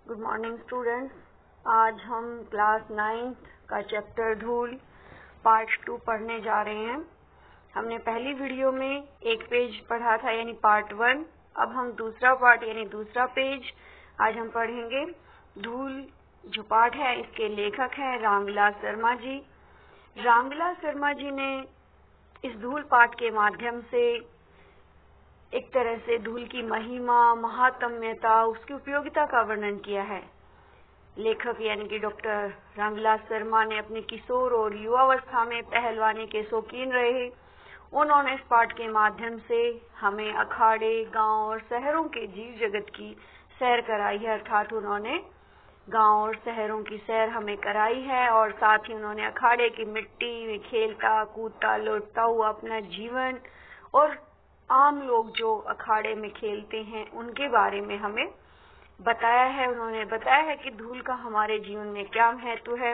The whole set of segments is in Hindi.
Good morning students. आज हम क्लास 9th का चैप्टर धूल पार्ट 2 पढ़ने जा रहे हैं। हमने पहली वीडियो में एक पेज पढ़ा था यानी पार्ट 1। अब हम दूसरा पार्ट यानी दूसरा पेज आज हम पढ़ेंगे। धूल जो पाठ है इसके लेखक हैं रामविलास शर्मा जी। रामविलास शर्मा जी ने इस धूल पाठ के माध्यम से एक तरह से धूल की महिमा, महात्म्यता, उसकी उपयोगिता का वर्णन किया है। लेखक यानी कि डॉक्टर रामविलास शर्मा ने अपने किशोर और युवावस्था में पहलवानी के शौकीन रहे। उन्होंने इस पाठ के माध्यम से हमें अखाड़े, गांव और शहरों के जीव जगत की सैर कराई है, अर्थात उन्होंने गांव और शहरों की सैर हमें कराई है और साथ ही उन्होंने अखाड़े की मिट्टी में खेलता, कूदता, लौटता हुआ अपना जीवन और आम लोग जो अखाड़े में खेलते हैं उनके बारे में हमें बताया है। उन्होंने बताया है कि धूल का हमारे जीवन में क्या महत्व है।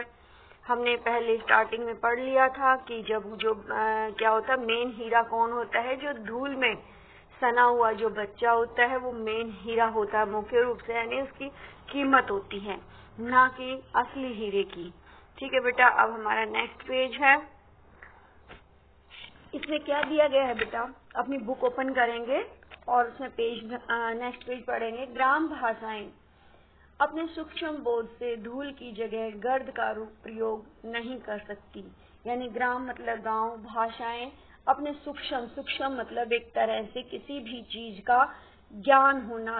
हमने पहले स्टार्टिंग में पढ़ लिया था कि जब क्या होता है, मेन हीरा कौन होता है? जो धूल में सना हुआ जो बच्चा होता है वो मेन हीरा होता है मुख्य रूप से, यानी उसकी कीमत होती है, ना कि असली हीरे की। ठीक है बेटा, अब हमारा नेक्स्ट पेज है। इसमें क्या दिया गया है बेटा? अपनी बुक ओपन करेंगे और उसमें नेक्स्ट पेज पढ़ेंगे। ग्राम भाषाएं अपने सूक्ष्म बोध से धूल की जगह गर्द का प्रयोग नहीं कर सकती। यानी ग्राम मतलब गांव, भाषाएं अपने सूक्ष्म मतलब एक तरह से किसी भी चीज का ज्ञान होना,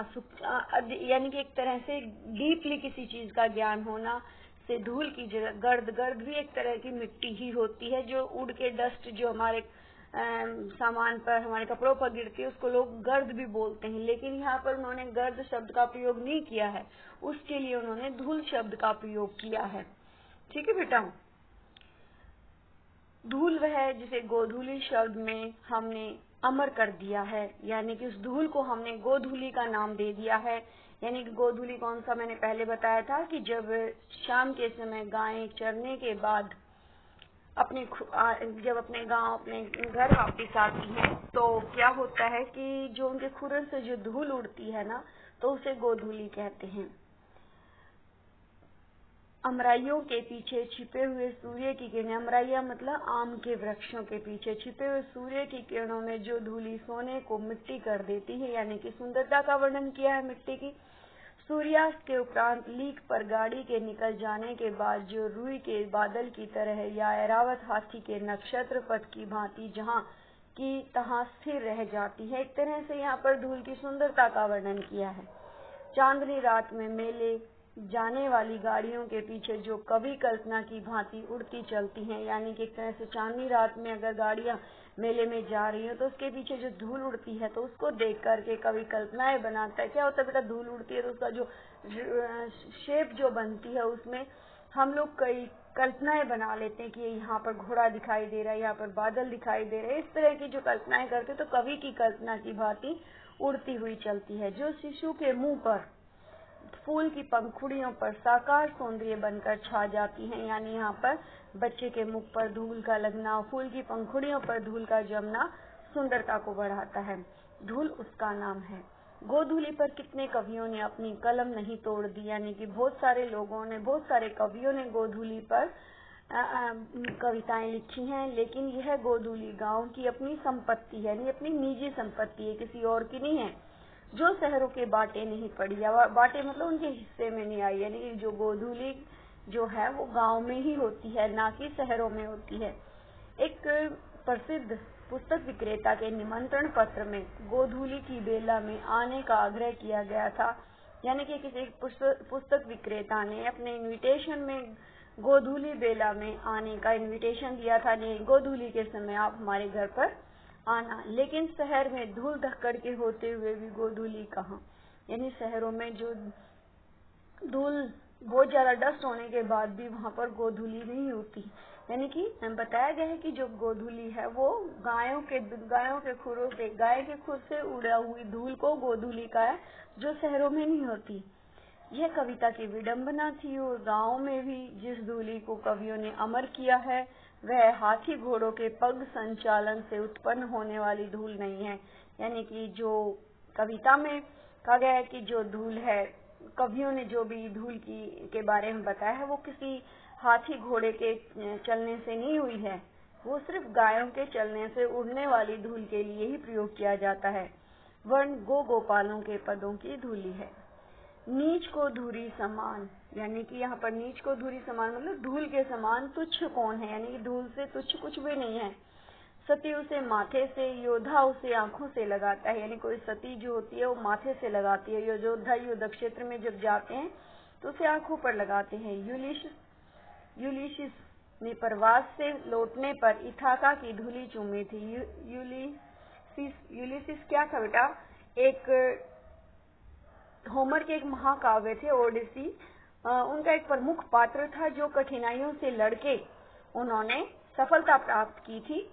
यानी कि एक तरह से डीपली किसी चीज का ज्ञान होना से धूल की जगह गर्द भी एक तरह की मिट्टी ही होती है जो उड़ के डस्ट जो हमारे सामान पर, हमारे कपड़ों पर गिरती है उसको लोग गर्द भी बोलते हैं। लेकिन यहाँ पर उन्होंने गर्द शब्द का प्रयोग नहीं किया है, उसके लिए उन्होंने धूल शब्द का प्रयोग किया है। ठीक है बेटा। धूल वह है जिसे गोधूली शब्द में हमने अमर कर दिया है, यानी कि उस धूल को हमने गोधूली का नाम दे दिया है। यानी कि गोधूली कौन सा मैंने पहले बताया था कि जब शाम के समय गायें चरने के बाद जब अपने गांव, अपने घर वापस आती हैं तो क्या होता है कि जो उनके खुरन से जो धूल उड़ती है ना, तो उसे गोधूली कहते हैं। अमराइयों के पीछे छिपे हुए सूर्य की किरणें, अमराइया मतलब आम के वृक्षों के पीछे छिपे हुए सूर्य की किरणों में जो धूली सोने को मिट्टी कर देती है, यानी कि सुंदरता का वर्णन किया है मिट्टी की। सूर्यास्त के उपरांत लीक पर गाड़ी के निकल जाने के बाद जो रुई के बादल की तरह या ऐरावत हाथी के नक्षत्र पथ की भांति जहाँ की तहाँ स्थिर रह जाती है, एक तरह से यहाँ पर धूल की सुंदरता का वर्णन किया है। चांदनी रात में मेले जाने वाली गाड़ियों के पीछे जो कवि कल्पना की भांति उड़ती चलती हैं, यानी कि एक तरह से चांदनी रात में अगर गाड़ियां मेले में जा रही हो तो उसके पीछे जो धूल उड़ती है तो उसको देख करके कवि कल्पनाएं बनाता है। क्या होता है बेटा? धूल उड़ती है तो उसका जो शेप जो बनती है उसमें हम लोग कई कल्पनाएं बना लेते हैं कि यहाँ पर घोड़ा दिखाई दे रहा है, यहाँ पर बादल दिखाई दे रहे हैं। इस तरह की जो कल्पनाएं करते तो कवि की कल्पना की भांति उड़ती हुई चलती है। जो शिशु के मुंह पर फूल की पंखुड़ियों पर साकार सौंदर्य बनकर छा जाती हैं, यानी यहाँ पर बच्चे के मुख पर धूल का लगना, फूल की पंखुड़ियों पर धूल का जमना सुंदरता को बढ़ाता है। धूल उसका नाम है। गोधूली पर कितने कवियों ने अपनी कलम नहीं तोड़ दी, यानी कि बहुत सारे लोगों ने, बहुत सारे कवियों ने गोधूली पर कविताएं लिखी हैं, लेकिन यह गोधूली गांव की अपनी संपत्ति है, यानी अपनी निजी संपत्ति है, किसी और की नहीं है। जो शहरों के बाटे नहीं पड़ी, या बाटे मतलब उनके हिस्से में नहीं आई, यानी जो गोधूली जो है वो गांव में ही होती है, ना कि शहरों में होती है। एक प्रसिद्ध पुस्तक विक्रेता के निमंत्रण पत्र में गोधूली की बेला में आने का आग्रह किया गया था, यानी कि किसी पुस्तक विक्रेता ने अपने इनविटेशन में गोधूली बेला में आने का इनविटेशन दिया था, नहीं गोधूली के समय आप हमारे घर पर आना। लेकिन शहर में धूल धक्कड़ के होते हुए भी गोधूली कहाँ, यानी शहरों में जो धूल बहुत ज्यादा डस्ट होने के बाद भी वहां पर गोधूली नहीं होती। यानी कि बताया गया है कि जो गोधूली है वो गायों के खुरों से, गाय के खुर से उड़ा हुई धूल को गोधूली का है, जो शहरों में नहीं होती। यह कविता की विडंबना थी और गांव में भी जिस धूली को कवियों ने अमर किया है वह हाथी घोड़ों के पग संचालन से उत्पन्न होने वाली धूल नहीं है। यानी कि जो कविता में कहा गया है कि जो धूल है कवियों ने जो भी धूल के बारे में बताया है वो किसी हाथी घोड़े के चलने से नहीं हुई है, वो सिर्फ गायों के चलने से उड़ने वाली धूल के लिए ही प्रयोग किया जाता है। वर्ण गोपालों के पदों की धूली है। नीच को धूरी समान, यानी कि यहाँ पर नीच को धूरी समान मतलब धूल के समान तुच्छ कौन है, यानी कि धूल से तुच्छ कुछ भी नहीं है। सती उसे माथे से, योद्धा उसे आंखों से लगाता है, यानी कोई सती जो होती है वो माथे से लगाती है, योद्धा युद्ध क्षेत्र में जब जाते हैं तो उसे आंखों पर लगाते हैं। यूलिशिस ने प्रवास से लौटने पर इथाका की धूली चूमी थी। यूलिसिस क्या था बेटा? एक होमर के एक महाकाव्य थे ओडिसी, उनका एक प्रमुख पात्र था जो कठिनाइयों से लड़के उन्होंने सफलता प्राप्त की थी।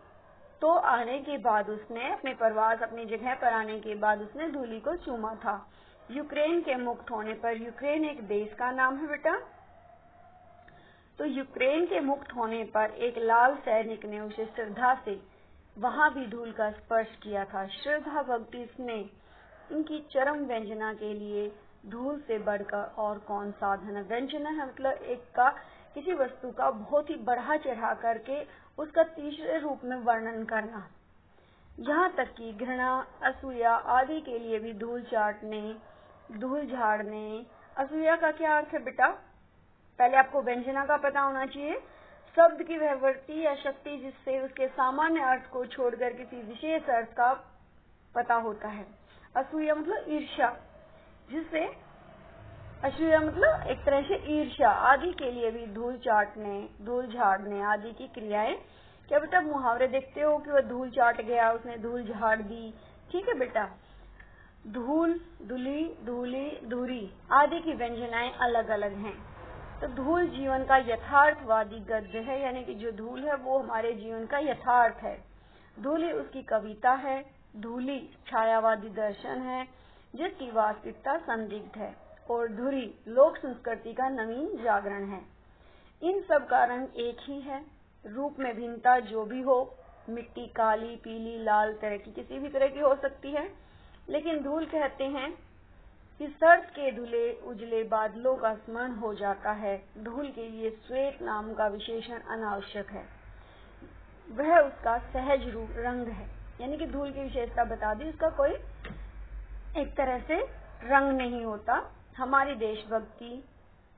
तो आने के बाद उसने अपने प्रवास अपनी जगह पर आने के बाद उसने धूली को चूमा था। यूक्रेन के मुक्त होने पर, यूक्रेन एक देश का नाम है बेटा, तो यूक्रेन के मुक्त होने पर एक लाल सैनिक ने उसे श्रद्धा से वहां भी धूल का स्पर्श किया था। श्रद्धा भक्ति स्नेह इनकी चरम व्यंजना के लिए धूल से बढ़कर और कौन साधन है। व्यंजना है मतलब एक का किसी वस्तु का बहुत ही बढ़ा चढ़ा करके उसका तीसरे रूप में वर्णन करना। यहाँ तक कि घृणा, असूया आदि के लिए भी धूल चाटने, धूल झाड़ने। असूया का क्या अर्थ है बेटा? पहले आपको व्यंजना का पता होना चाहिए। शब्द की वह वृत्ति या शक्ति जिससे उसके सामान्य अर्थ को छोड़कर किसी विशेष अर्थ का पता होता है। असूया मतलब ईर्ष्या, जिससे असूया मतलब एक तरह से ईर्ष्या आदि के लिए भी धूल चाटने, धूल झाड़ने आदि की क्रियाएं। क्या बेटा मुहावरे देखते हो कि वह धूल चाट गया, उसने धूल झाड़ दी? ठीक है बेटा। धूल, धूली, धूली, धूरी आदि की व्यंजनाएं अलग अलग हैं। तो धूल जीवन का यथार्थवादी गद्य है, यानी कि जो धूल है वो हमारे जीवन का यथार्थ है। धूली उसकी कविता है। धूली छायावादी दर्शन है जिसकी वास्तविकता संदिग्ध है, और धुरी लोक संस्कृति का नवीन जागरण है। इन सब का रंग एक ही है, रूप में भिन्नता जो भी हो, मिट्टी काली, पीली, लाल तरह की किसी भी तरह की हो सकती है, लेकिन धूल कहते हैं कि सर्द के धुले उजले बादलों का स्मरण हो जाता है। धूल के लिए श्वेत नाम का विशेषण अनावश्यक है, वह उसका सहज रूप रंग है। यानी कि धूल की विशेषता बता दी, उसका कोई एक तरह से रंग नहीं होता। हमारी देशभक्ति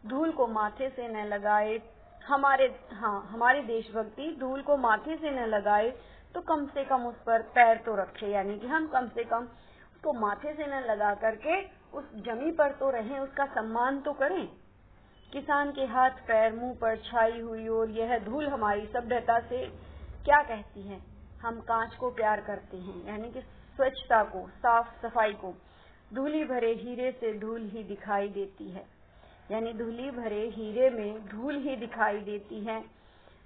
धूल को माथे से न लगाए, हमारी देशभक्ति धूल को माथे से न लगाए तो कम से कम उस पर पैर तो रखे, यानी कि हम कम से कम उसको माथे से न लगा करके उस जमी पर तो रहें, उसका सम्मान तो करें। किसान के हाथ पैर मुंह पर छाई हुई और यह धूल हमारी सभ्यता से क्या कहती है? हम कांच को प्यार करते हैं, यानी कि स्वच्छता को, साफ सफाई को। धूली भरे हीरे से धूल ही दिखाई देती है, यानी धूली भरे हीरे में धूल ही दिखाई देती है।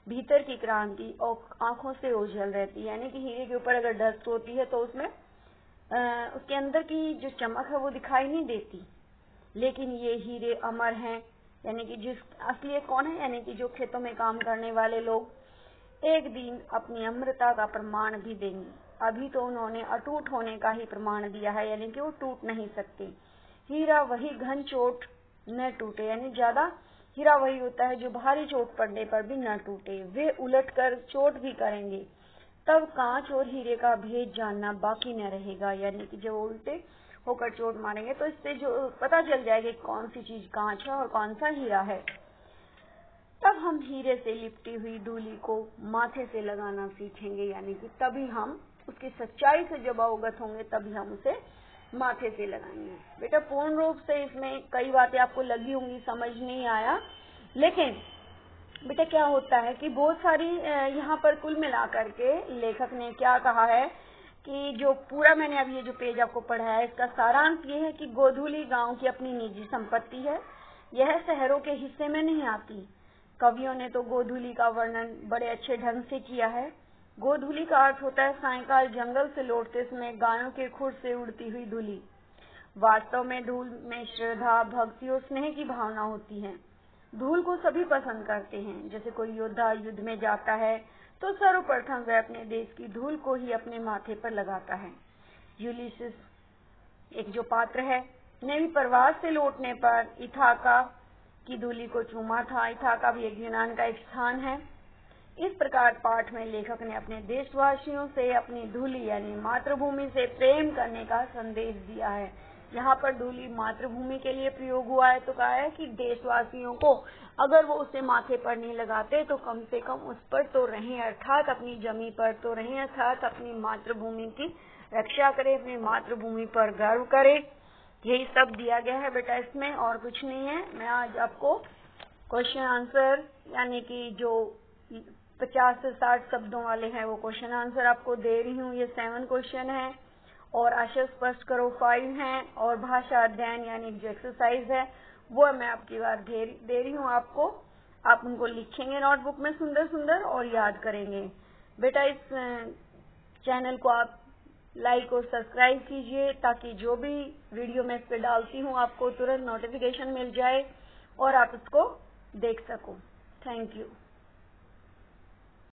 भीतर की क्रांति और आंखों से ओझल रहती है, यानी कि हीरे के ऊपर अगर डस्ट होती है तो उसमें उसके अंदर की जो चमक है वो दिखाई नहीं देती, लेकिन ये हीरे अमर हैं। यानी कि जिस असली कौन है, यानी कि जो खेतों में काम करने वाले लोग एक दिन अपनी अमरता का प्रमाण भी देंगे। अभी तो उन्होंने अटूट होने का ही प्रमाण दिया है, यानी कि वो टूट नहीं सकते। हीरा वही घन चोट न टूटे, यानी ज्यादा हीरा वही होता है जो भारी चोट पड़ने पर भी न टूटे। वे उलट कर चोट भी करेंगे, तब कांच और हीरे का भेद जानना बाकी न रहेगा। यानी कि जब उल्टे होकर चोट मारेंगे तो इससे जो पता चल जाएगा कौन सी चीज कांच है और कौन सा हीरा है। तब हम हीरे से लिपटी हुई धूली को माथे से लगाना सीखेंगे, यानी कि तभी हम उसकी सच्चाई से जब अवगत होंगे तभी हम उसे माथे से लगाएंगे। बेटा पूर्ण रूप से इसमें कई बातें आपको लगी होंगी, समझ नहीं आया, लेकिन बेटा क्या होता है कि बहुत सारी यहाँ पर कुल मिलाकर के लेखक ने क्या कहा है कि जो पूरा मैंने अब ये जो पेज आपको पढ़ाया है इसका सारांश ये है कि गोधूली गांव की अपनी निजी संपत्ति है, यह शहरों के हिस्से में नहीं आती। कवियों ने तो गोधूली का वर्णन बड़े अच्छे ढंग से किया है। गोधूली का अर्थ होता है सायंकाल जंगल से लौटते समय गायों के खुर से उड़ती हुई धूली। वास्तव में धूल में श्रद्धा, भक्ति और स्नेह की भावना होती है। धूल को सभी पसंद करते हैं। जैसे कोई योद्धा युद्ध में जाता है तो सर्वप्रथम वह अपने देश की धूल को ही अपने माथे पर लगाता है। यूलिसिस एक जो पात्र है ने भी प्रवास से लौटने पर इथाका की धूलि को चूमा था। इथाका भी एक यूनान का एक स्थान है। इस प्रकार पाठ में लेखक ने अपने देशवासियों से अपनी धूलि यानी मातृभूमि से प्रेम करने का संदेश दिया है। यहाँ पर धूलि मातृभूमि के लिए प्रयोग हुआ है, तो कहा है कि देशवासियों को अगर वो उसे माथे पर नहीं लगाते तो कम से कम उस पर तो रहें, अर्थात अपनी जमी पर तो रहें, अर्थात अपनी मातृभूमि की रक्षा करें, अपनी मातृभूमि पर गर्व करें। यही सब दिया गया है बेटा इसमें, और कुछ नहीं है। मैं आज आपको क्वेश्चन आंसर यानी कि जो 50 से 60 शब्दों वाले हैं वो क्वेश्चन आंसर आपको दे रही हूँ। ये 7 क्वेश्चन है और आशय स्पष्ट करो 5 हैं, और भाषा अध्ययन यानी जो एक्सरसाइज है वो मैं आपकी बार दे रही हूँ आपको। आप उनको लिखेंगे नोटबुक में सुंदर सुंदर और याद करेंगे। बेटा इस चैनल को आप लाइक और सब्सक्राइब कीजिए ताकि जो भी वीडियो मैं इस पे डालती हूँ आपको तुरंत नोटिफिकेशन मिल जाए और आप इसको देख सको। Thank you.